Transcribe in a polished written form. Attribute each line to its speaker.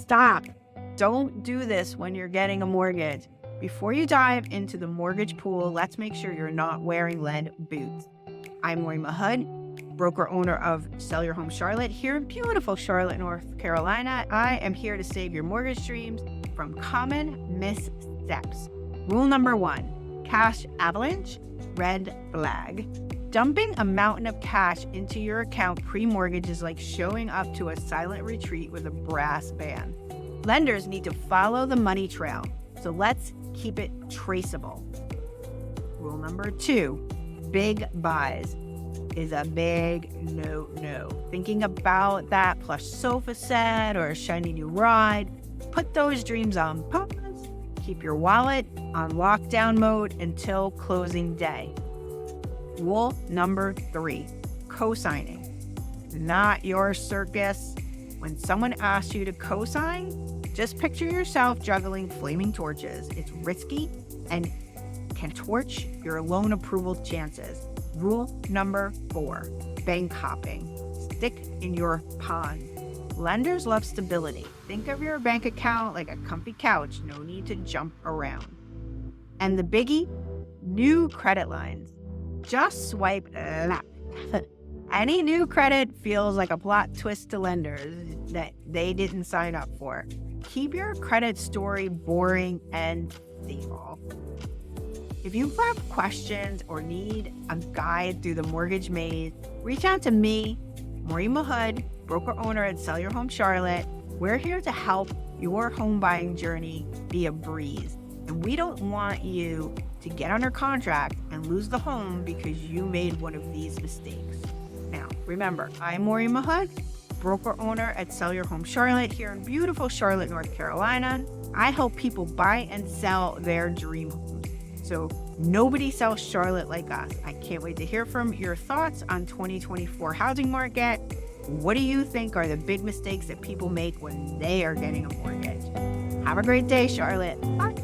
Speaker 1: Stop. Don't do this when you're getting a mortgage. Before you dive into the mortgage pool, let's make sure you're not wearing lead boots. I'm Maureen Mahood, broker owner of Sell Your Home Charlotte here in beautiful Charlotte, North Carolina. I am here to save your mortgage dreams from common missteps. Rule number 1, cash avalanche, red flag. Dumping a mountain of cash into your account pre-mortgage is like showing up to a silent retreat with a brass band. Lenders need to follow the money trail, so let's keep it traceable. Rule number 2, big buys is a big no-no. Thinking about that plush sofa set or a shiny new ride, put those dreams on pause. Keep your wallet on lockdown mode until closing day. Rule number 3, co-signing. Not your circus. When someone asks you to co-sign, just picture yourself juggling flaming torches. It's risky and can torch your loan approval chances. Rule number 4, bank hopping. Stick in your pond. Lenders love stability. Think of your bank account like a comfy couch. No need to jump around. And the biggie, new credit lines. Just swipe left. Any new credit feels like a plot twist to lenders that they didn't sign up for. Keep your credit story boring and stable. If you have questions or need a guide through the mortgage maze, reach out to me, Maureen Mahood, broker owner at Sell Your Home Charlotte. We're here to help your home buying journey be a breeze. And we don't want you to get under contract and lose the home because you made one of these mistakes. Now, remember, I'm Maureen Mahood, broker owner at Sell Your Home Charlotte here in beautiful Charlotte, North Carolina. I help people buy and sell their dream homes. So nobody sells Charlotte like us. I can't wait to hear from your thoughts on 2024 housing market. What do you think are the big mistakes that people make when they are getting a mortgage? Have a great day, Charlotte. Bye.